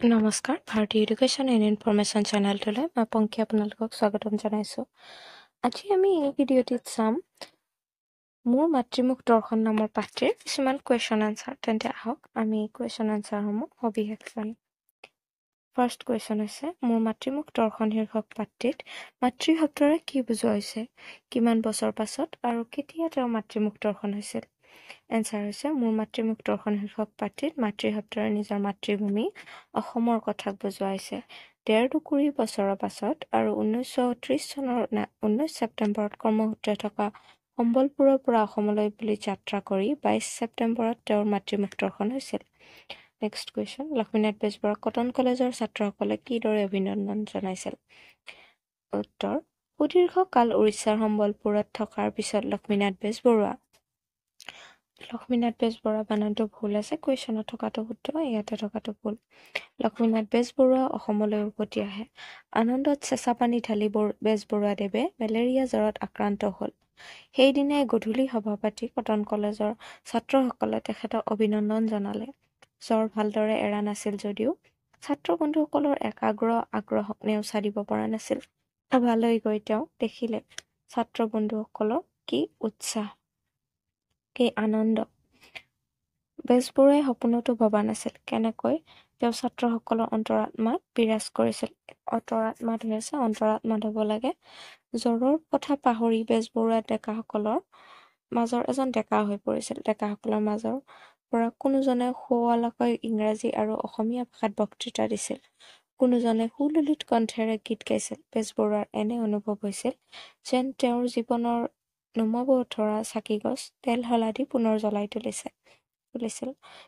নমস্কাৰ ভাৰতীয় education and information চেনেলটোলৈ মই পংকী আপোনালোকক স্বাগতম জনাইছোঁ। আজি আমি এই ভিডিঅ'টিত চাম মোৰ মাতৃমুখ দৰ্শন নামৰ পাঠটিৰ কিছুমান কুৱেশ্যন আনচাৰ। তেন্তে আহক আমি কুৱেশ্যন আনচাৰসমূহ সবিশেষ চাম। ফাৰ্ষ্ট কুৱেশ্যন হৈছে মোৰ মাতৃমুখ দৰ্শন শীৰ্ষক পাঠটিত মাতৃ শব্দৰে কি বুজোৱা হৈছে, কিমান বছৰ পাছত আৰু কেতিয়া তেওঁৰ মাতৃমুখ দৰ্শন হৈছিল। এনচাৰ হৈছে মোৰ মাতৃমুখ দৰ্শন শীৰ্ষক পাঠটিত মাতৃ শব্দৰে নিজৰ মাতৃভূমি অসমৰ কথাক বুজোৱা হৈছে ১.২ বছৰৰ পাছত আৰু ১৯৩০ চনৰ ১৯ ছেপ্টেম্বৰত কৰ্মসূত্ৰে থকা সম্বলপুৰৰ পৰা অসমলৈ বুলি যাত্ৰা কৰি ২২ ছেপ্টেম্বৰত তেওঁৰ মাতৃমুখ দৰ্শন হৈছিল। নেক্সট কুৱেশ্যন লক্ষ্মীনাথ বেজবৰুৱাক কটন কলেজৰ ছাত্ৰসকলে কিদৰে অভিনন্দন জনাইছিল। উত্তৰ সুদীৰ্ঘ কাল উৰিষ্যাৰ সম্বলপুৰত থকাৰ পিছত লক্ষ্মীনাথ বেজবৰুৱা বানানটো ভুল আছে, কুৱেশ্যনত থকাটো শুদ্ধ, ইয়াতে থকাটো ভুল। লক্ষ্মীনাথ বেজবৰুৱা অসমলৈ উভতি আহে। আনন্দত চেঁচা পানী ঢালি বেজবৰুৱাদেৱে মেলেৰিয়া জ্বৰত আক্ৰান্ত হ'ল। সেইদিনাই গধূলি সভা পাতি কটন কলেজৰ ছাত্ৰসকলে তেখেতক অভিনন্দন জনালে। জ্বৰ ভালদৰে এৰা নাছিল যদিও ছাত্ৰ বন্ধুসকলৰ আগ্ৰহক নেওচা দিব পৰা নাছিল। সভালৈ গৈ তেওঁ দেখিলে ছাত্ৰ বন্ধুসকলৰ কি উৎসাহ, কি আনন্দ। বেজবৰুৱাই সপোনতো ভবা নাছিল কেনেকৈ তেওঁ ছাত্ৰসকলৰ অন্তৰাত্মাত বিৰাজ কৰিছিল। অন্তৰাত্মাত হ'ব লাগে। জ্বৰৰ কথা পাহৰি বেজবৰুৱা ডেকাসকলৰ মাজৰ এজন ডেকা হৈ পৰিছিল। ডেকাসকলৰ মাজৰ পৰা কোনোজনে সুৱলাকৈ ইংৰাজী আৰু অসমীয়া ভাষাত বক্তৃতা দিছিল, কোনোজনে সুললিত কণ্ঠেৰে গীত গাইছিল। বেজবৰুৱাৰ এনে অনুভৱ হৈছিল যেন তেওঁৰ জীৱনৰ নুমাব ধৰা চাকিগছ তেল শলাদি পুনৰ জ্বলাই তুলিছিল।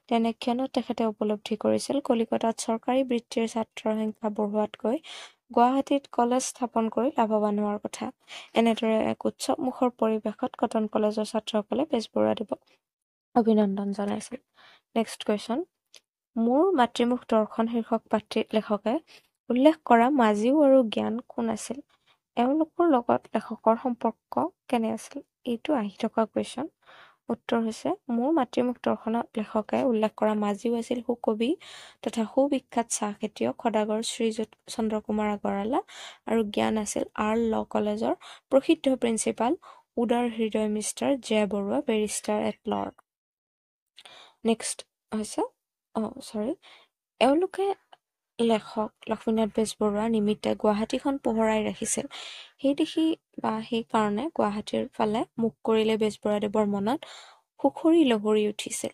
তেনে ক্ষণত তেখেতে উপলব্ধি কৰিছিল কলিকতাত চৰকাৰী বৃত্তিৰ ছাত্ৰৰ সংখ্যা বঢ়োৱাতকৈ গুৱাহাটীত কলেজ স্থাপন কৰি লাভৱান হোৱাৰ কথা। এনেদৰে এক উৎসৱমুখৰ পৰিৱেশত কটন কলেজৰ ছাত্ৰসকলে বেজবৰুৱাদেৱক অভিনন্দন জনাইছিল। নেক্সট কুৱেশ্যন মোৰ মাতৃমুখ দৰ্শন শীৰ্ষক পাঠটিৰ লেখকে উল্লেখ কৰা মাজিও আৰু জ্ঞান কোন আছিল। এওঁলোকৰ লগত লেখকৰ সম্পৰ্ক কেনে আছিল। এইটো আহি থকা কুৱেশ্যন। উত্তৰ হৈছে মোৰ মাতৃমুখ দৰ্শনত লেখকে উল্লেখ কৰা মাজিও আছিল সুকবি তথা সুবিখ্যাত চাহ খেতিয়ক সদাগৰ শ্ৰীযুত চন্দ্ৰকুমাৰ আগৰৱালা আৰু জ্ঞান আছিল ল কলেজৰ প্ৰসিদ্ধ প্ৰিন্সিপাল উদাৰ হৃদয় mister J Baruah barrister at law. Next হৈছে এওঁলোকে লেখক লক্ষ্মীনাথ বেজবৰুৱাৰ নিমিত্তে গুৱাহাটীখন পোহৰাই ৰাখিছিল। সেইকাৰণে গুৱাহাটীৰ ফালে মুখ কৰিলে বেজবৰুৱাদেৱৰ মনত সুখৰি লহৰি উঠিছিল।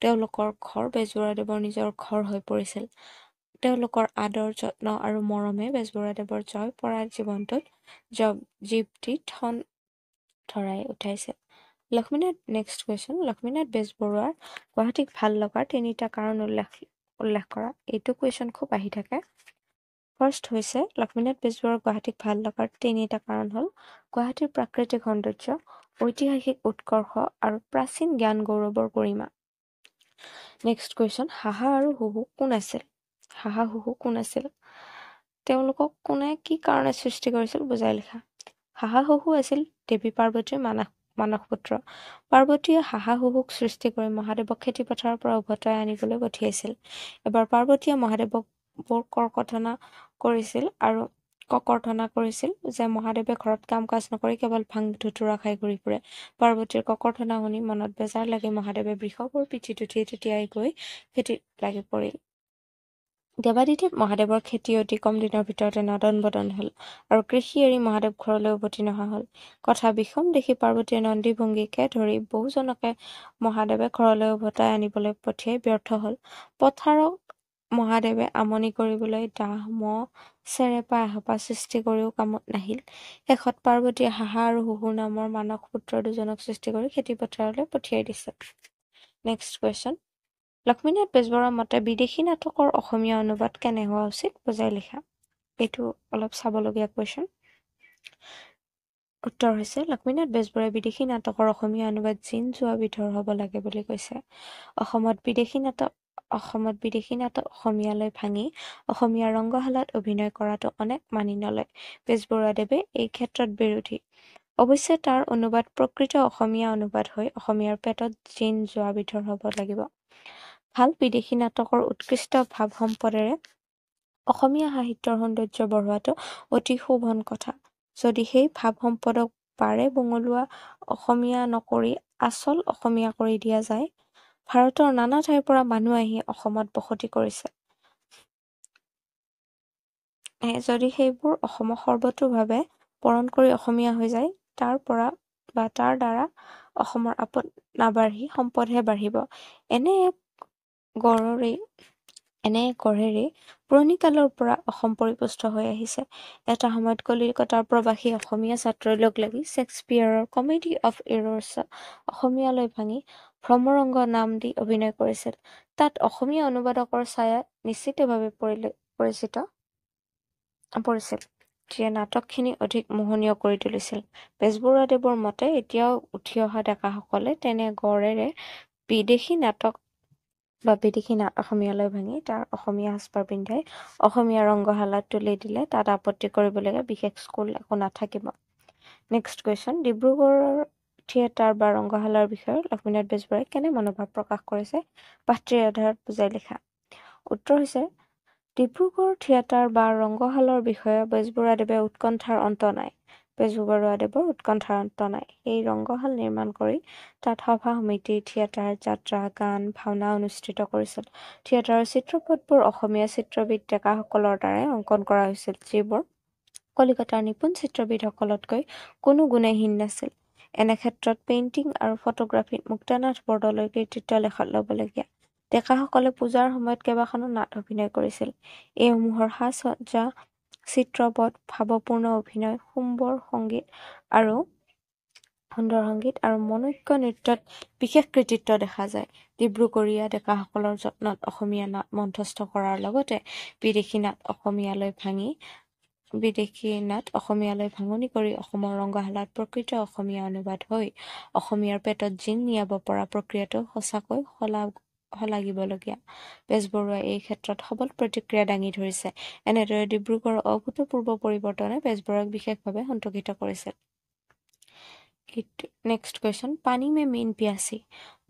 তেওঁলোকৰ ঘৰ বেজবৰুৱাদেৱৰ নিজৰ ঘৰ হৈ পৰিছিল। তেওঁলোকৰ আদৰ যত্ন আৰু মৰমে বেজবৰুৱাদেৱৰ জয় পৰা জীৱনটোত জীৱ ঠন ধৰাই উঠাইছিল। নেক্সট কুৱেশ্যন লক্ষ্মীনাথ বেজবৰুৱাৰ গুৱাহাটীক ভাল লগাৰ ৩টা কাৰণ উল্লেখ কৰা। এইটো কুৱেশ্যন খুব আহি থাকে। ফাৰ্ষ্ট হৈছে লক্ষ্মীনাথ বেজবৰুৱাৰ গুৱাহাটীক ভাল লগাৰ ৩টা কাৰণ হ'ল গুৱাহাটীৰ প্ৰাকৃতিক সৌন্দৰ্য, ঐতিহাসিক উৎকৰ্ষ আৰু প্ৰাচীন জ্ঞান গৌৰৱৰ গৰিমা। নেক্সট কুৱেশ্যন হাহা আৰু হুহু কোন আছিল। তেওঁলোকক কোনে কি কাৰণে সৃষ্টি কৰিছিল বুজাই লিখা। হাহা হুহু আছিল দেৱী পাৰ্বতীৰ মানস পুত্ৰ। পাৰ্বতীয়ে হাহা হুহুক সৃষ্টি কৰি মহাদেৱক খেতিপথাৰৰ পৰা উভতাই আনিবলৈ পঠিয়াইছিল। এবাৰ পাৰ্বতীয়ে মহাদেৱক বৰ ককৰ্থনা কৰিছিল যে মহাদেৱে ঘৰত কাম কাজ নকৰি কেৱল ভাং ধুতুৰা খাই ঘূৰি ফুৰে। পাৰ্বতীৰ ককৰ্থনা শুনি মনত বেজাৰ লাগি মহাদেৱে বৃষভৰ পিঠিত উঠি তেতিয়াই গৈ খেতিত লাগি পৰিল। দেৱাদিদেৱ মহাদেৱৰ খেতি অতি কম দিনৰ ভিতৰতে নদন বদন হল আৰু কৃষি এৰি মহাদেৱ ঘৰলৈ উভতি নহা হল। কথা বিষম দেখি পাৰ্বতীয়ে নন্দী ভংগীকে ধৰি বহুজনকে মহাদেৱে ঘৰলৈ উভতাই আনিবলৈ পঠিয়াই ব্যৰ্থ হল। পথাৰত মহাদেৱে আমনি কৰিবলৈ দাহ মহ চেৰেপা এসোপা সৃষ্টি কৰিও কামত নাহিল। শেষত পাৰ্বতীয়ে হাহা আৰু হুহু নামৰ মানস পুত্ৰ দুজনক সৃষ্টি কৰি খেতিপথাৰলৈ পঠিয়াই দিছিল। নেক্সট কুৱেশ্যন লক্ষ্মীনাথ বেজবৰুৱাৰ মতে বিদেশী নাটকৰ অসমীয়া অনুবাদ কেনে হোৱা উচিত বুজাই লিখা। এইটো অলপ চাবলগীয়া কুৱেশ্যন। উত্তৰ হৈছে লক্ষ্মীনাথ বেজবৰুৱাই বিদেশী নাটকৰ অসমীয়া অনুবাদ জিন যোৱা বিধৰ হ'ব লাগে বুলি কৈছে। অসমত বিদেশী নাটক অসমীয়ালৈ ভাঙি অসমীয়া ৰংগশালাত অভিনয় কৰাটো অনেক মানি নলয়। বেজবৰুৱাদেৱে এই ক্ষেত্ৰত বিৰোধী। অৱশ্যে তাৰ অনুবাদ প্ৰকৃত অসমীয়া অনুবাদ হৈ অসমীয়াৰ পেটত জিন যোৱা বিধৰ হ'ব লাগিব। ভাল বিদেশী নাটকৰ উৎকৃষ্ট ভাৱ সম্পদেৰে অসমীয়া সাহিত্যৰ সৌন্দৰ্য বঢ়োৱাটো অতি শোভন কথা। যদি সেই ভাৱ সম্পদক পাৰে বঙলুৱা অসমীয়া নকৰি আচল অসমীয়া কৰি দিয়া যায়, ভাৰতৰ নানা ঠাইৰ পৰা মানুহ আহি অসমত বসতি কৰিছে। যদি সেইবোৰ অসমক সৰ্বতোভাৱে পৰণ কৰি অসমীয়া হৈ যায়, তাৰ দ্বাৰা অসমৰ আপদ নাবাঢ়ি সম্পদহে বাঢ়িব। এনে এক গঢ়েৰে পুৰণি কালৰ পৰা অসম পৰিপুষ্ট হৈ আহিছে। এটা সময়ত কলিকতাৰ প্ৰৱাসী অসমীয়া ছাত্ৰই লগ লাগি শ্বেক্সপিয়েৰৰ কমেডী অফ এৰৰ্ছ অসমীয়ালৈ ভাঙি ভ্ৰমৰংগ নাম দি অভিনয় কৰিছিল। তাত অসমীয়া অনুবাদকৰ ছায়া নিশ্চিতভাৱে পৰিছিল, যিয়ে নাটকখিনি অধিক মোহনীয় কৰি তুলিছিল। বেজবৰুৱাদেৱৰ মতে এতিয়াও উঠি অহা ডেকাসকলে তেনে গঢ়েৰে বিদেশী নাটক অসমীয়ালৈ ভাঙি তাৰ অসমীয়া সাজপাৰ পিন্ধাই অসমীয়া ৰংগশালাত তুলি দিলে তাত আপত্তি কৰিবলগীয়া বিশেষ স্কুল একো নাথাকিব। নেক্সট কুৱেশ্যন, ডিব্ৰুগড়ৰ থিয়েটাৰ বা ৰংগশালাৰ বিষয়ে লক্ষ্মীনাথ বেজবৰুৱাই কেনে মনোভাৱ প্ৰকাশ কৰিছে পাঠ্যৰ আধাৰত বুজাই লিখা। উত্তৰ হৈছে, ডিব্ৰুগড় থিয়েটাৰ বা ৰংগশালাৰ বিষয়ে বেজবৰুৱাদেৱৰ উৎকণ্ঠাৰ অন্ত নাই। সেই ৰংগশাল নিৰ্মাণ কৰি তাত সভা সমিতি, থিয়েটাৰ, যাত্ৰা, গান, ভাওনা অনুষ্ঠিত কৰিছিল। থিয়েটাৰৰ চিত্ৰপটবোৰ অসমীয়া চিত্ৰবিদ ডেকাসকলৰ দ্বাৰাই অংকন কৰা হৈছিল, যিবোৰ কলিকতাৰ নিপুণ চিত্ৰবিদসকলতকৈ কোনো গুণে হীন নাছিল। এনে ক্ষেত্ৰত পেইণ্টিং আৰু ফটোগ্ৰাফীত মুক্তানাথ বৰদলৈৰ কৃতিত্ব লেখত ল'বলগীয়া। ডেকাসকলে পূজাৰ সময়ত কেইবাখনো নাট অভিনয় কৰিছিল। এইসমূহৰ সাজ-সজ্জা, চিত্ৰপট, ভাৱপূৰ্ণ অভিনয়, সুন্দৰ সংগীত আৰু মনোজ্ঞ নৃত্যত বিশেষ কৃতিত্ব দেখা যায়। ডিব্ৰুগড়ীয়া ডেকাসকলৰ যত্নত অসমীয়া নাট মঞ্চস্থ কৰাৰ লগতে বিদেশী নাট অসমীয়ালৈ ভাঙনি কৰি অসমৰ ৰংগশালাত প্ৰকৃত অসমীয়া অনুবাদ হৈ অসমীয়াৰ পেটত জিন নিয়াব পৰা প্ৰক্ৰিয়াটো সঁচাকৈ শলাগিবলগীয়া। বেজবৰুৱাই এই ক্ষেত্ৰত সবল প্ৰতিক্ৰিয়া দাঙি ধৰিছে। এনেদৰে ডিব্ৰুগড়ৰ অভূতপূৰ্ব পৰিৱৰ্তনে বেজবৰুৱাক বিশেষভাৱে সন্তোষিত কৰিছিল। নেক্সট কুৱেশ্যন, পানী মে মীন পিয়াচি,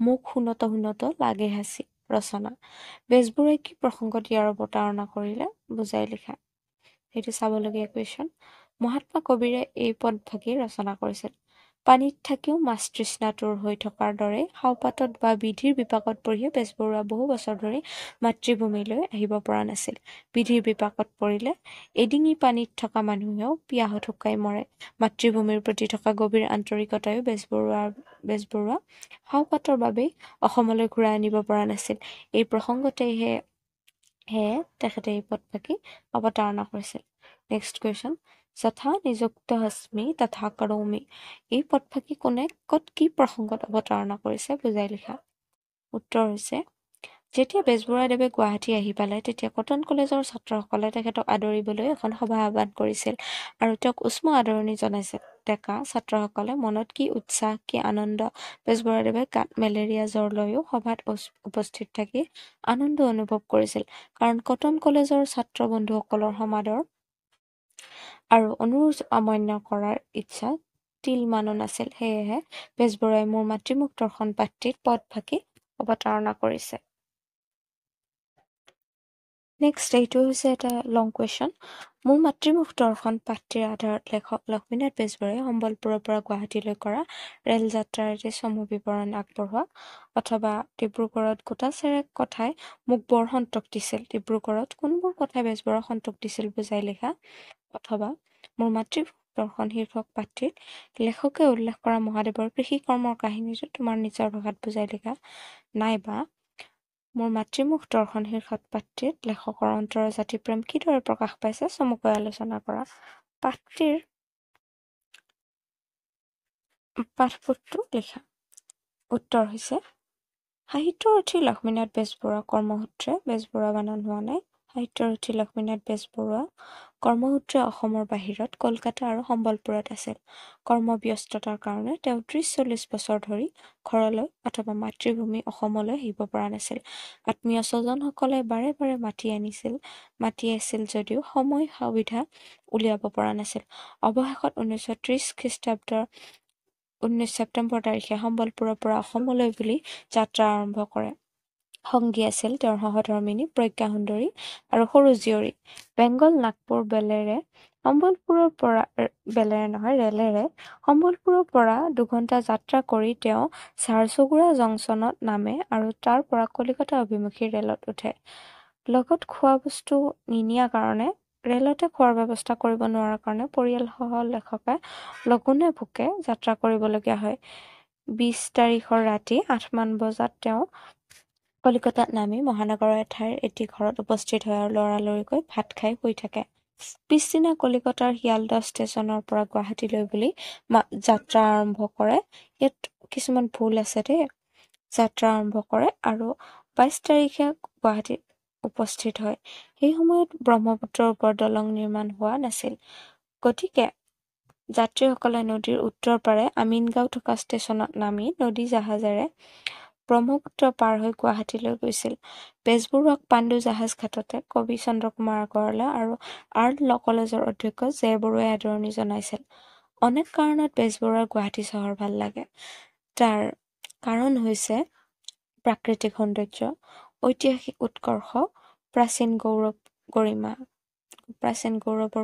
মুখ শুনত শুনত লাগে হাঁচি। ৰচনা। বেজবৰুৱাই কি প্ৰসংগত ইয়াৰ অৱতাৰণা কৰিলে বুজাই লিখা। সেইটো চাবলগীয়া কুৱেশ্যন। মহাত্মা কবিৰে এই পদভাগি ৰচনা কৰিছিল। পানীত থাকিও মাছ তৃষ্ণাতুৰ হৈ থকাৰ দৰে খাওপাতত বা বিধিৰ বিপাকত পৰিহে বেজবৰুৱা বহু বছৰ ধৰি মাতৃভূমিলৈ আহিব পৰা নাছিল। বিধিৰ বিপাকত পৰিলে এডিঙি পানীত থকা মানুহেও পিয়াহত শুকাই মৰে। মাতৃভূমিৰ প্ৰতি থকা গভীৰ আন্তৰিকতায়ো বেজবৰুৱা খাওপাতৰ বাবেই অসমলৈ ঘূৰাই আনিব পৰা নাছিল। এই প্ৰসংগতেহে তেখেতে এই পদভাগি অৱতাৰণা কৰিছিল। নেক্সট কুৱেশ্যন, যথা নিযুক্তস্মি তথা কৰোমি। এই পদভাগি কোনে ক'ত কি প্ৰসংগত অৱতাৰণা কৰিছে বুজাই লিখা। উত্তৰ হৈছে, যেতিয়া বেজবৰুৱাদেৱে গুৱাহাটী আহি পালে তেতিয়া কটন কলেজৰ ছাত্ৰসকলে তেখেতক আদৰিবলৈ এখন সভা আহ্বান কৰিছিল আৰু তেওঁক উষ্ম আদৰণি জনাইছিল। ডেকা ছাত্ৰসকলে মনত কি উৎসাহ, কি আনন্দ। বেজবৰুৱাদেৱে গাত মেলেৰিয়া জ্বৰ লৈও সভাত উপস্থিত থাকি আনন্দ অনুভৱ কৰিছিল, কাৰণ কটন কলেজৰ ছাত্ৰ বন্ধুসকলৰ সমাদৰ আৰু অনুৰোধ অমান্য কৰাৰ ইচ্ছা তিলমানো নাছিল। সেয়েহে বেজবৰুৱাই মোৰ মাতৃমুখ দৰ্শন পাঠটিত পদভাগি অৱতাৰণা কৰিছে। নেক্সট এইটো হৈছে এটা লং কুৱেশ্যন। মোৰ মাতৃমুখ দৰ্শন পাঠটিৰ আধাৰত লেখক লক্ষ্মীনাথ বেজবৰুৱাই সম্বলপুৰৰ পৰা গুৱাহাটীলৈ কৰা ৰেল যাত্ৰাৰ এটি চমু বিৱৰণ আগবঢ়োৱা। অথবা ডিব্ৰুগড়ত গোটাচেৰেক কথাই মোক বৰ সন্তোষ দিছিল। ডিব্ৰুগড়ত কোনবোৰ কথাই বেজবৰুৱাক সন্তোষ দিছিল বুজাই লিখা। অথবা মোৰ মাতৃমুখ দৰ্শন শীৰ্ষক পাঠটিত লেখকে উল্লেখ কৰা মহাদেৱৰ কৃষি কৰ্মৰ কাহিনীটো তোমাৰ নিজৰ ভাষাত বুজাই লিখা। নাইবা মোৰ মাতৃমুখ দৰ্শন শীৰ্ষক পাঠটিত লেখকৰ অন্তৰৰ জাতিপ্ৰেম কিদৰে প্ৰকাশ পাইছে চমুকৈ আলোচনা কৰা। পাঠটো লিখা। উত্তৰ হৈছে, সাহিত্যৰথী লক্ষ্মীনাথ বেজবৰুৱা কৰ্মসূত্ৰে বেজবৰুৱা বানান হোৱা নাই। সাহিত্যৰথী লক্ষ্মীনাথ বেজবৰুৱা কৰ্মসূত্ৰে অসমৰ বাহিৰত কলকাতা আৰু সম্বলপুৰত আছিল। কৰ্মব্যস্ততাৰ কাৰণে তেওঁ ৩০-৪০ বছৰ ধৰি ঘৰলৈ অথবা মাতৃভূমি অসমলৈ আহিব পৰা নাছিল। আত্মীয় স্বজনসকলে বাৰে বাৰে মাতি আছিল যদিও সময় সুবিধা উলিয়াব পৰা নাছিল। অৱশেষত 1930 খ্ৰীষ্টাব্দৰ 19 ছেপ্টেম্বৰ তাৰিখে সম্বলপুৰৰ পৰা অসমলৈ বুলি যাত্ৰা আৰম্ভ কৰে। সংগী আছিল তেওঁৰ সহধৰ্মিনী প্ৰজ্ঞা সুন্দৰী আৰু সৰু জীয়ৰী। বেংগল নাগপুৰ ৰেলেৰে সম্বলপুৰৰ পৰা 2 ঘণ্টা যাত্ৰা কৰি তেওঁ ঝাৰচুগুড়া জংচনত নামে আৰু তাৰ পৰা কলিকতা অভিমুখী ৰেলত উঠে। লগত খোৱা বস্তু নিনিয়া কাৰণে ৰেলতে খোৱাৰ ব্যৱস্থা কৰিব নোৱাৰাৰ কাৰণে পৰিয়ালসহ লেখকে লঘোণে ভোকে যাত্ৰা কৰিবলগীয়া হয়। 20 তাৰিখৰ ৰাতি 8মান বজাত তেওঁ কলিকতাত নামি মহানগৰৰ এটি ঘৰত উপস্থিত হয় আৰু লৰালৰিকৈ ভাত খাই শুই থাকে। পিছদিনা কলিকতাৰ শিয়ালদহ ষ্টেচনৰ পৰা গুৱাহাটীলৈ বুলি যাত্ৰা আৰম্ভ কৰে। ইয়াত কিছুমান ভুল আছে দেই। যাত্ৰা আৰম্ভ কৰে আৰু 22 তাৰিখে গুৱাহাটীত উপস্থিত হয়। সেই সময়ত ব্ৰহ্মপুত্ৰৰ ওপৰত দলং নিৰ্মাণ হোৱা নাছিল। গতিকে যাত্ৰীসকলে নদীৰ উত্তৰ পাৰে আমিনগাঁও থকা ষ্টেচনত নামি নদী জাহাজেৰে ব্ৰহ্মপুত্ৰ পাৰ হৈ গুৱাহাটীলৈ গৈছিল। বেজবৰুৱাক পাণ্ডু জাহাজ ঘাটতে কবি চন্দ্ৰকুমাৰ আগৰৱালা আৰু আৰ্ট ল কলেজৰ অধ্যক্ষ জে বৰুৱাই আদৰণি জনাইছিল। অনেক কাৰণত বেজবৰুৱাৰ গুৱাহাটী চহৰ ভাল লাগে। তাৰ কাৰণ হৈছে প্ৰাকৃতিক সৌন্দৰ্য, ঐতিহাসিক উৎকৰ্ষ, প্ৰাচীন গৌৰৱৰ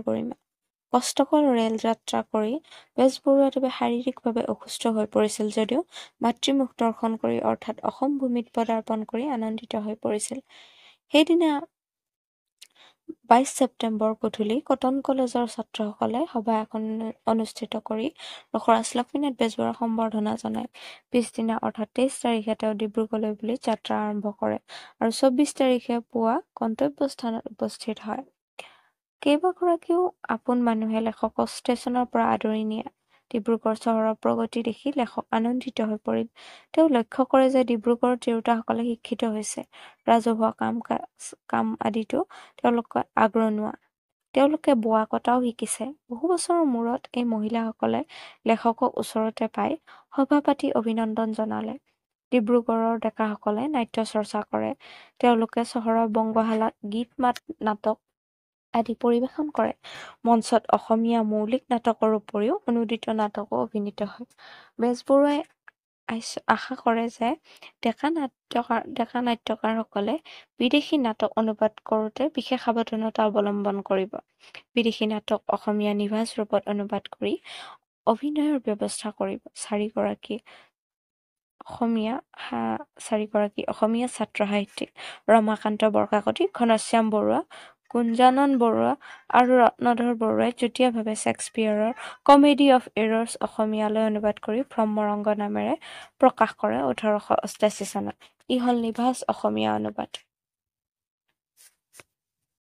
গৰিমা। কষ্টকৰ ৰেল যাত্ৰা কৰি বেজবৰুৱাদেৱে শাৰীৰিকভাৱে অসুস্থ হৈ পৰিছিল যদিও মাতৃমুখ দৰ্শন কৰি অৰ্থাৎ অসম ভূমিত পদাৰ্পণ কৰি আনন্দিত হৈ পৰিছিল। সেইদিনা 22 ছেপ্টেম্বৰ গধূলি কটন কলেজৰ ছাত্ৰসকলে সভা এখন অনুষ্ঠিত কৰি ৰসৰাজ লক্ষ্মীনাথ বেজবৰুৱাক সম্বৰ্ধনা জনায়। পিছদিনা অৰ্থাৎ 23 তাৰিখে তেওঁ ডিব্ৰুগড়লৈ বুলি যাত্ৰা আৰম্ভ কৰে আৰু 24 তাৰিখে পুৱা গন্তব্যস্থানত উপস্থিত হয়। কেইবাগৰাকীও আপোন মানুহে লেখকক ষ্টেচনৰ পৰা আদৰি নিয়ে। ডিব্ৰুগড় চহৰৰ প্ৰগতি দেখি লেখক আনন্দিত হৈ পৰিল। তেওঁ লক্ষ্য কৰে যে ডিব্ৰুগড়ৰ তিৰোতাসকলে শিক্ষিত হৈছে। ৰাজহুৱা কাম আদিতো তেওঁলোকে আগৰণুৱা। তেওঁলোকে বোৱা কটাও শিকিছে। বহু বছৰৰ মূৰত এই মহিলাসকলে লেখকক ওচৰতে পাই সভা পাতি অভিনন্দন জনালে। ডিব্ৰুগড়ৰ ডেকাসকলে নাট্য চৰ্চা কৰে। তেওঁলোকে চহৰৰ বংগশালাত গীত মাত নাটক আদি পৰিৱেশন কৰে। মঞ্চত অসমীয়া মৌলিক নাটকৰ উপৰিও অনুদিত নাটকো অভিনীত হয়। বেজবৰুৱাই আশা কৰে যে ডেকা নাট্যকাৰসকলে বিদেশী নাটক অনুবাদ কৰোঁতে বিশেষ সাৱধানতা অৱলম্বন কৰিব। বিদেশী নাটক অসমীয়া নিভাঁজ ৰূপত অনুবাদ কৰি অভিনয়ৰ ব্যৱস্থা কৰিব। 4গৰাকী অসমীয়া ছাত্ৰ সাহিত্যিক ৰমাকান্ত বৰকাকতি, ঘনশ্যাম বৰুৱা, কুঞ্জানন বৰুৱা আৰু ৰত্নধৰ বৰুৱাই যুটীয়াভাৱে শ্বেক্সপিয়েৰৰ কমেডী অফ এৰৰ্ছ অসমীয়ালৈ অনুবাদ কৰি ব্ৰহ্মৰংগ নামেৰে প্ৰকাশ কৰে 1888 চনত। ই হ'ল নিভাঁজ অসমীয়া অনুবাদ।